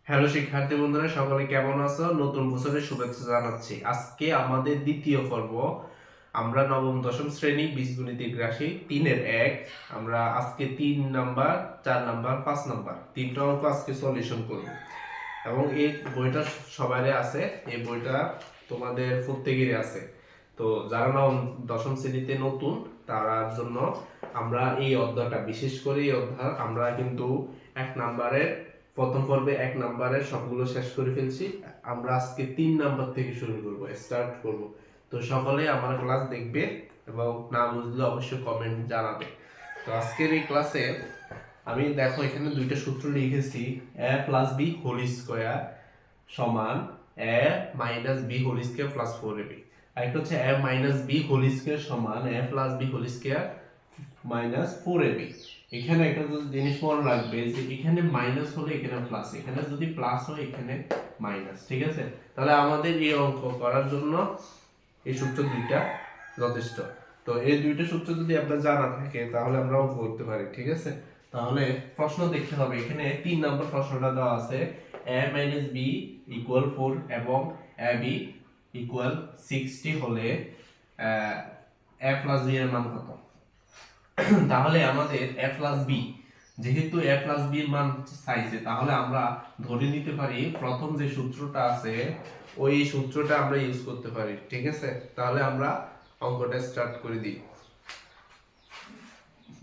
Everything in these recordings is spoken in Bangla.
হ্যালো শিক্ষার্থী বন্ধুরা, সকলে কেমন আছো? নতুন বছরের শুভেচ্ছা জানাচ্ছি। আজকে আমাদের দ্বিতীয় পর্ব। আমরা নবম দশম শ্রেণী বীজগণিতিক রাশি 3-এর 1 আমরা আজকে 3 নাম্বার, 4 নাম্বার, 5 নাম্বার তিনটা অঙ্ক আজকে সলিউশন করব। এবং এই বইটা সবারই আছে, এই বইটা তোমাদের প্রত্যেকেরই আছে। তো যারা নবম দশম শ্রেণীতে নতুন তার জন্য আমরা এই অধ্যায়টা, বিশেষ করে এই অধ্যায় আমরা কিন্তু 1 নাম্বারের প্রথম পর্বে 1 নাম্বারের সবগুলো শেষ করে ফেলছি। আমরা আজকে 3 নাম্বার থেকে শুরু করব, স্টার্ট করব। তো সকলে আমার ক্লাস দেখবে এবং না বুঝলে অবশ্যই কমেন্ট জানাবে। তো আজকের এই ক্লাসে আমি দেখো এখানে দুইটা সূত্র লিখেছি। a plus b whole square সমান a minus b whole square plus 4ab। আরেকটা হচ্ছে a minus b whole square সমান a plus b whole square minus 4ab। এখানে একটা জিনিস মনে রাখবে যে এখানে মাইনাস হলে এখানে প্লাস, এখানে যদি প্লাস হয় এখানে মাইনাস। ঠিক আছে? তাহলে আমাদের এই অঙ্ক করার জন্য এই সূত্র দুইটা যথেষ্ট। তো এই দুইটা সূত্র যদি আপনার জানা থাকে তাহলে আমরা অঙ্ক করতে পারি। ঠিক আছে? তাহলে প্রশ্ন দেখতে হবে। এখানে 3 নম্বর প্রশ্নটা দেওয়া আছে a মাইনাস b ইকুয়াল 4 এবং ab ইকুয়াল 60 হলে a প্লাস b এর মান কত? তাহলে আমাদের a প্লাস b, যেহেতু a প্লাস b এর মান চাইছে, তাহলে আমরা ধরে নিতে পারি প্রথম যে সূত্রটা আছে ওই সূত্রটা আমরা ইউজ করতে পারি। ঠিক আছে? তাহলে আমরা অঙ্কটা স্টার্ট করে দিই।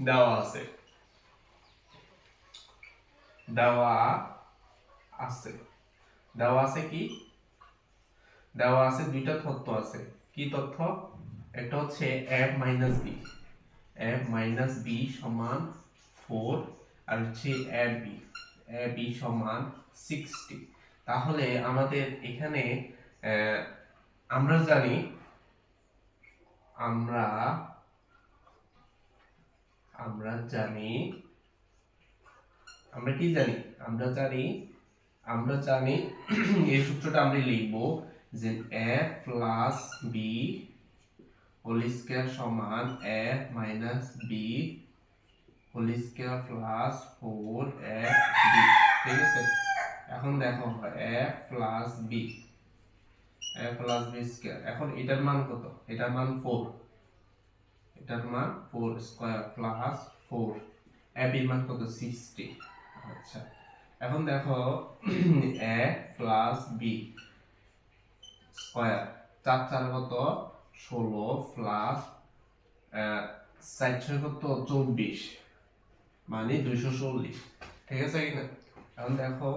দেওয়া আছে দেওয়া আছে দেওয়া আছে কি? দেওয়া আছে দুইটা তথ্য আছে। কি তথ্য? একটা হচ্ছে a minus b, a minus b সমান 4, আর হচ্ছে ab সমান 60। তাহলে আমাদের এখানে আমরা জানি আমরা আমরা জানি আমরা কি জানি আমরা জানি আমরা জানি এই সূত্রটা আমরা লিখব যে a plus b whole square সমান a minus b whole square plus 4ab। ঠিক আছে? এখন দেখো a প্লাস b স্কয়ার, এখন এটার মান কত? এটার মান 4, এটার মান 4 স্কয়ার প্লাস 4, ab এর মান কত? 60। আচ্ছা, এখন দেখো a প্লাস b স্কয়ার, 4 4 কত? 16 প্লাস 4 6 কত? 24, মানে 240। ঠিক আছে কিনা? এখন দেখো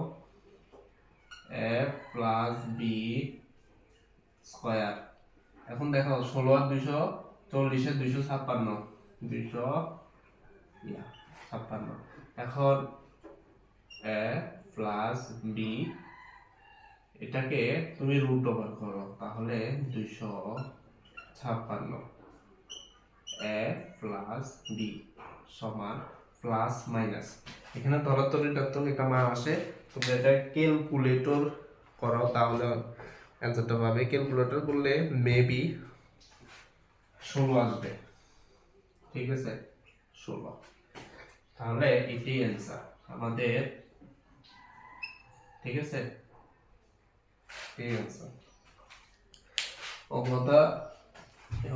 a প্লাস b স্কয়ার, এখন দেখো 16 আর 240 এর 256, 256। এখন a প্লাস b, এটাকে তুমি রুট ওভার করো, তাহলে 256। a প্লাস b সমান প্লাস মাইনাস, এখানে ধরাতলের একটা মান আসে। তোমরা এটা ক্যালকুলেটর করো তাহলে অ্যান্সারটা পাবে। ক্যালকুলেটর করলে মেবি 16 আসবে। ঠিক আছে? 16। তাহলে এটাই অ্যান্সার আমাদের। ঠিক আছে? এই অ্যান্সার। অঙ্কটা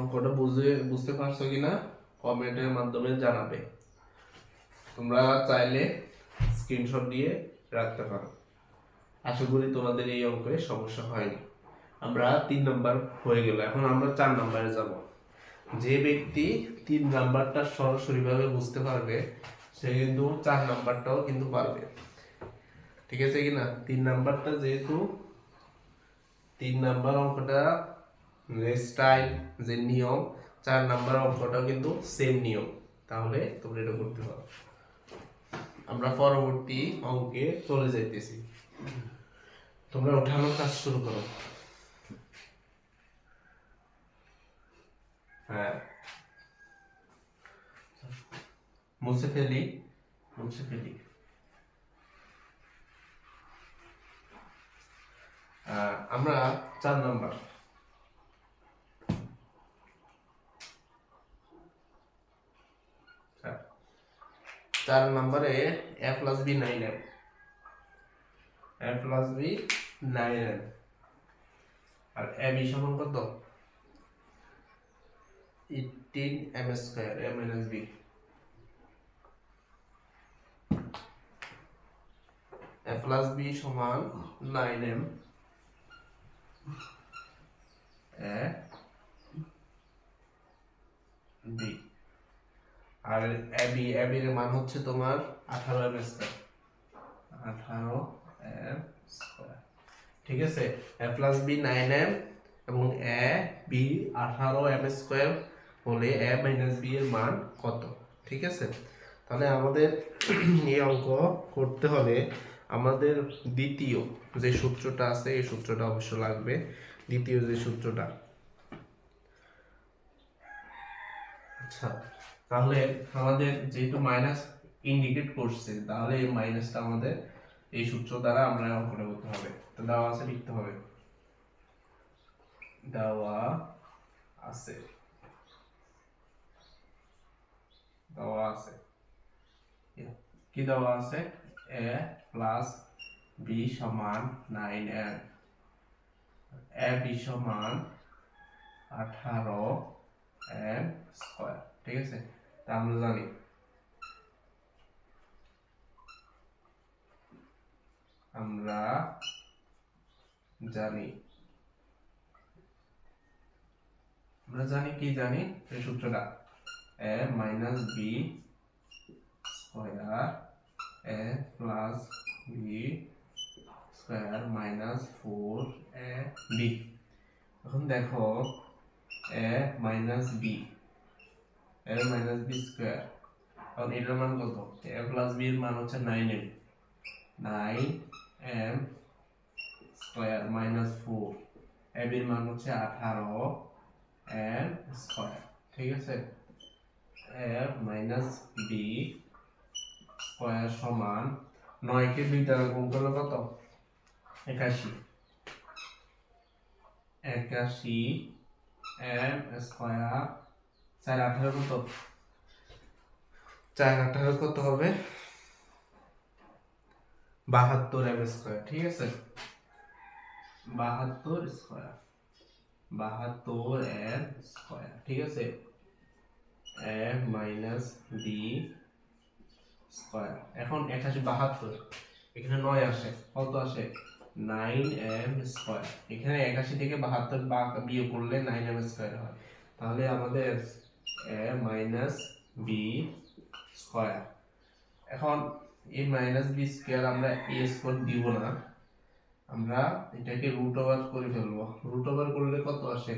অঙ্কটা বুঝতে পারছো কিনা কমেন্টের মাধ্যমে জানাবে। তোমরা চাইলে স্ক্রিনশট দিয়ে রাখতে পারো। আশা করি তোমাদের এই অঙ্কে সমস্যা হয়নি। আমরা 3 নাম্বার হয়ে গেল, এখন আমরা 4 নাম্বারে যাব। যে ব্যক্তি 3 নাম্বারটা সরাসরি ভাবে বুঝতে পারবে সে কিন্তু 4 নাম্বারটাও কিন্তু পারবে। ঠিক আছে কিনা? 3 নাম্বারটা যেহেতু 3 নাম্বার অঙ্কটা স্টাইল যে নিয়ম, 4 নাম্বার অঙ্কটাও কিন্তু সেম নিয়ম। তাহলে তোমরা এটা করতে পারো। আমরা পরবর্তী অঙ্কে চলে যাইতেছি। তোমরা ওঠানোর কাজ শুরু করো। হ্যাঁ, মুছে ফেলি। আমরা 4 নাম্বার, 4 নাম্বারে a plus b 9, a plus b 9m আর a b সমান কত 18m square a minus b a plus b সমান 9m a b R ab এর মান হচ্ছে তোমার 18m স্কয়ার 18m স্কয়ার ঠিক আছে a প্লাস b 9m এবং a b 18m স্কয়ার হলে a মাইনাস b এর মান কত ঠিক আছে তাহলে আমাদের এই অঙ্ক করতে হলে আমাদের দ্বিতীয় যে সূত্রটা আছে এই সূত্রটা অবশ্য লাগবে দ্বিতীয় যে সূত্রটা আচ্ছা তাহলে আমাদের যেহেতু মাইনাস ইন্ডিকেট করছে তাহলে এই মাইনাসটা আমাদের এই সূত্র দ্বারা আমরা অঙ্কটা করতে হবে তো দেওয়া আছে লিখতে হবে দেওয়া আছে কি দেওয়া আছে a প্লাস b সমান 9m a b সমান 18m স্কয়ার ঠিক আছে তা আমরা জানি কি জানি এই সূত্রটা a minus b square a plus b square minus 4ab এখন দেখো a মাইনাস b স্কয়ার এখন এটার মান কত a প্লাস b এর মান হচ্ছে 9m স্কয়ার মাইনাস 4 ab এর মান হচ্ছে 18m স্কয়ার ঠিক আছে a মাইনাস b স্কয়ার সমান 9 কে 2 দ্বারা গুণ করলে কত 81 m স্কয়ার 4 18 কত 4 18 কত হবে 72m স্কয়ার ঠিক আছে 72 স্কয়ার 72m স্কয়ার ঠিক আছে a মাইনাস b স্কয়ার এখন 81 72 এখানে 9 আসে কত আসে 9m স্কয়ার এখানে 81 থেকে 72 বিয়োগ করলে 9m স্কয়ার হয় তাহলে আমাদের a মাইনাস b স্কয়ার এখন a মাইনাস b স্কয়ার আমরা a স্কয়ার দিব না আমরা এটাকে রুট ওভার করে ফেলবো রুট ওভার করলে কত আসে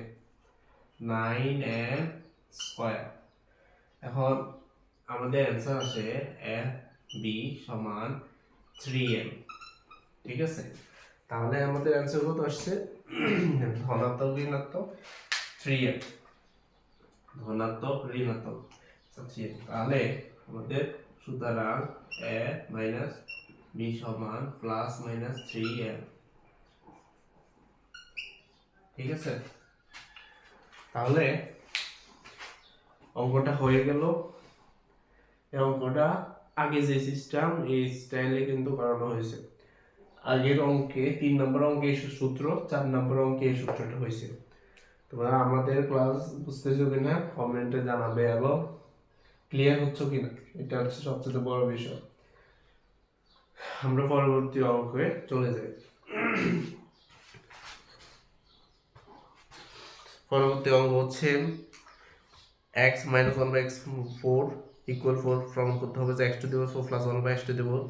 9m স্কয়ার এখন আমাদের आंसर আসে a b সমান 3m ঠিক আছে তাহলে আমাদের आंसर কত আসছে ধনাত্মক ঋণাত্মক 3m ধনাত্মক ঋণাত্মক আচ্ছা তাহলে আমাদের সুতরাং a মাইনাস b সমান প্লাস মাইনাস 3m ঠিক আছে তাহলে অঙ্কটা হয়ে গেল এই অঙ্কটা আগে যে সিস্টেম এই স্টাইলে কিন্তু করানো হয়েছে আগের অঙ্কে 3 নম্বর অঙ্কে এই সূত্র 4 নম্বর অঙ্কে এই সূত্রটা হয়েছে তোমরা আমাদের ক্লাস বুঝতেছো কিনা কমেন্টে জানাবে এবং ক্লিয়ার হচ্ছে কিনা এটা হচ্ছে সবচেয়ে বড় বিষয় আমরা পরবর্তী অঙ্কে চলে যাই পরবর্তী অঙ্ক হচ্ছে x - 1/x4 equal 4 প্রমাণ করতে হবে যে x to the power 4 plus 1/x to the power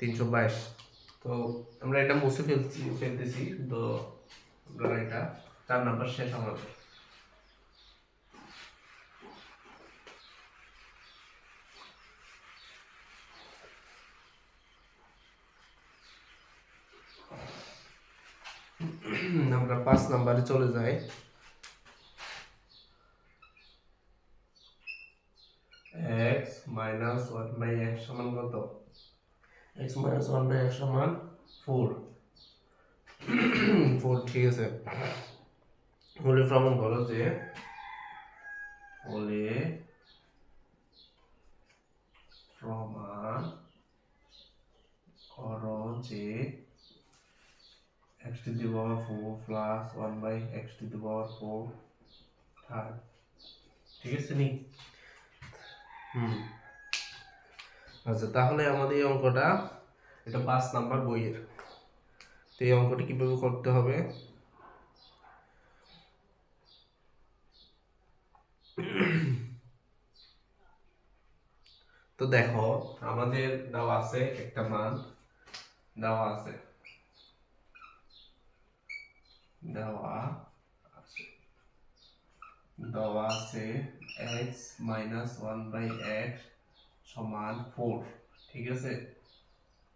322 তো আমরা এটা মুছে ফেলতেছি তো আমরা এটা 4 নাম্বার শেষ আমাদের আমরা 5 নম্বরে চলে যাই x minus 1/x সমান কত x minus 1/x সমান 4 4 ঠিক আছে বলে প্রমাণ করো যে x to the power 4 plus 1 by x to the power 4 third. ঠিক আছে নি? আচ্ছা, তাহলে আমাদের এই অঙ্কটা, এটা 5 নাম্বার বইয়ের। তো এই অঙ্কটা কিভাবে করতে হবে? তো দেখো, আমাদের দেওয়া আছে একটা মান, দেওয়া আছে দেওয়া আছে দেওয়া আছে x মাইনাস 1 বাই x সমান 4। ঠিক আছে,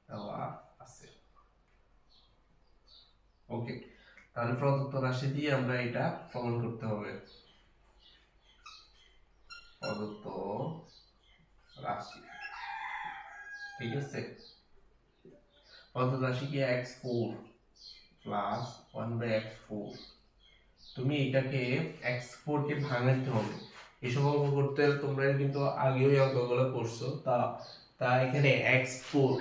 দেওয়া আছে। ওকে, তাহলে প্রদত্ত রাশি দিয়ে আমরা এটা প্রমাণ করতে হবে। প্রদত্ত রাশি, ঠিক আছে, প্রদত্ত রাশি কি x4 প্লাস 1 বাই x4। তুমি এটাকে x4 কে ভাঙাতে হবে। এসব অঙ্ক করতে তোমরা কিন্তু আগেও এই অঙ্কগুলো করছো। তা এখানে x4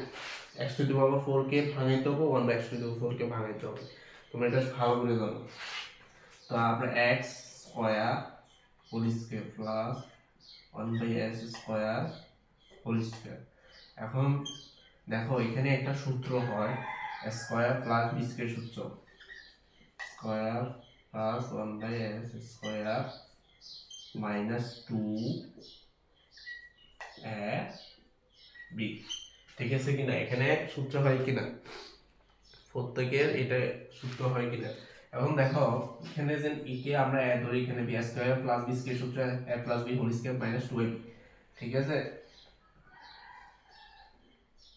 x to the power 4 কে ভাঙাইতে হবে, 1 by x to the power 4 কে ভাঙাইতে হবে। তোমরা এটা ভালো করে জানো। তো আমরা x square whole square plus 1 by s square whole square. এখন দেখো, এখানে একটা সূত্র হয় স্কয়ার প্লাস বি স্কয়ার সূত্র, square plus 1 by s square minus 2 a b। ঠিক আছে কিনা? এখানে সূত্র হয় কিনা, প্রত্যেকের এটা সূত্র হয় কিনা। এখন দেখো, এখানে যে কে আমরা a ধরি, এখানে b square plus b square সূত্র a plus b whole square minus 2ab। ঠিক আছে,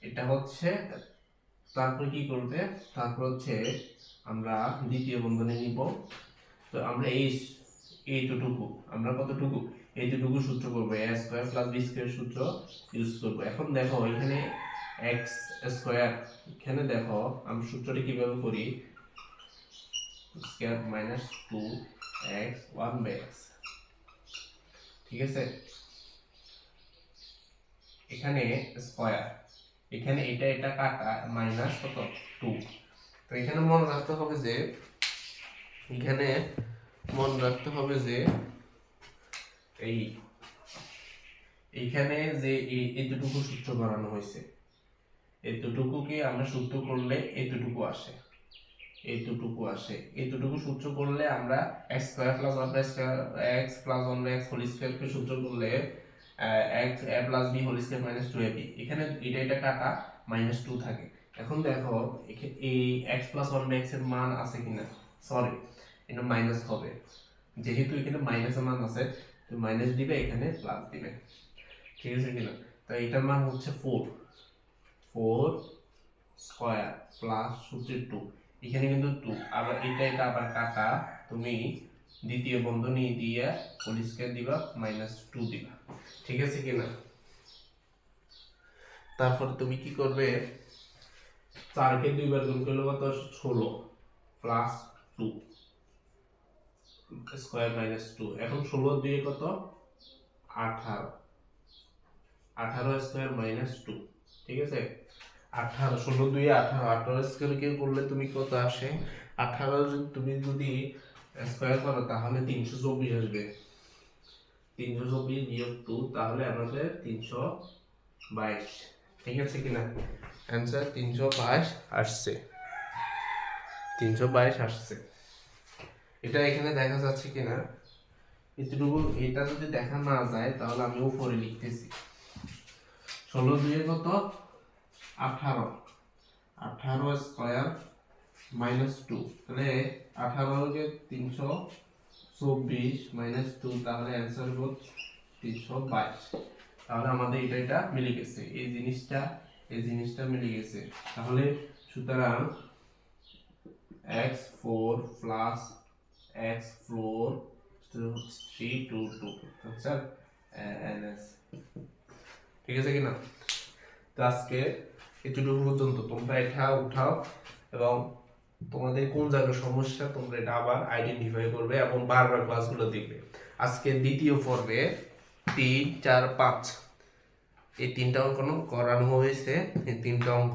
এটা হচ্ছে। তারপর কি করবে? তারপর হচ্ছে আমরা দ্বিতীয় বন্ধনী নিব। তো আমরা এইটুকু আমরা কতটুকু, এইটুকু সূত্র করব, a square plus b square সূত্র ইউজ করব। এখন দেখো এখানে x স্কয়ার, এখানে দেখো আমরা সূত্রটা কিভাবে করি, square minus 2x 1 by x। ঠিক আছে, এখানে স্কয়ার, এখানে এটা কাটা মাইনাস কত 2। তো এখানে মনে রাখতে হবে যে এইখানে যে এতটুকু সূত্র বানানো হয়েছে, এতটুকুকে আমরা সূত্র করলে এতটুকু আসে, এতটুকু সূত্র করলে আমরা x square plus 1 by square x plus 1 by x whole square কে সূত্র করলে x a plus b whole square minus 2ab। এখানে এটা কাটা মাইনাস 2 থাকে। এখন দেখো এই x প্লাস 1 বাই x এর মান আছে কিনা, সরি এটা মাইনাস হবে, যেহেতু এখানে মাইনাসের মান আছে তো মাইনাস দিবে, এখানে প্লাস দিবে। ঠিক আছে কিনা? তো এটার মান হচ্ছে 4 স্কয়ার প্লাস সূত্রের 2, এখানে কিন্তু 2, আবার এটা আবার কাটা, তুমি দ্বিতীয় বন্ধনী দিয়ে হোল স্কয়ার দিবা মাইনাস 2 দিবা। ঠিক আছে কিনা? তারপর তুমি কি করবে, 4 কে 2 বার গুণ করলে কত 16 প্লাস 2 স্কয়ার মাইনাস 2। এখন 16 দিয়ে কত 18, 18 স্কয়ার মাইনাস 2। ঠিক আছে, 18 16 দুই 18, 18 স্কয়ার কে করলে তুমি কত আসে, 18 তুমি যদি স্কয়ার করো তাহলে 324 আসবে। 324 বিয়োগ 2, তাহলে আমাদের 322। ঠিক আছে কিনা? অ্যানসার 322 আসছে, 322 আসছে। এটা এখানে দেখা যাচ্ছে কিনা এতটুকু, এটা যদি দেখা না যায় তাহলে আমি উপরে লিখতেছি 16 দুইয়ে কত 18, 18 স্কয়ার মাইনাস 2, তাহলে 18 কে 324 মাইনাস 2, তাহলে অ্যানসার হবে 322। তাহলে আমাদের এটা মিলে গেছে, এই জিনিসটা মিলে গেছে। তাহলে সুতরাং x4 plus x4 322 answer NS. ঠিক আছে কিনা? তো আজকে এতটুকু পর্যন্ত, তোমরা এটা উঠাও এবং তোমাদের কোন জায়গায় সমস্যা তোমরা এটা আবার আইডেন্টিফাই করবে এবং বারবার ক্লাসগুলো দেখবে। আজকে দ্বিতীয় পর্বে 3 4 5 এই 3টা অঙ্ক করানো হয়েছে, এই 3টা অঙ্ক।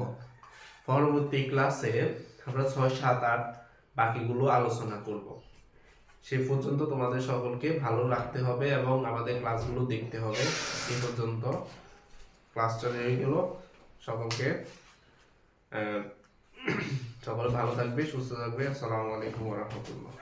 পরবর্তী ক্লাসে আমরা 6, 7, 8 বাকিগুলো আলোচনা করব। সে পর্যন্ত তোমাদের সকলকে ভালো রাখতে হবে এবং আমাদের ক্লাসগুলো দেখতে হবে। এই পর্যন্ত ক্লাসটা হয়ে গেল। সকলকে সকলে ভালো থাকবে, সুস্থ থাকবে। আসসালামু আলাইকুম ওয়া রাহমাতুল্লাহ।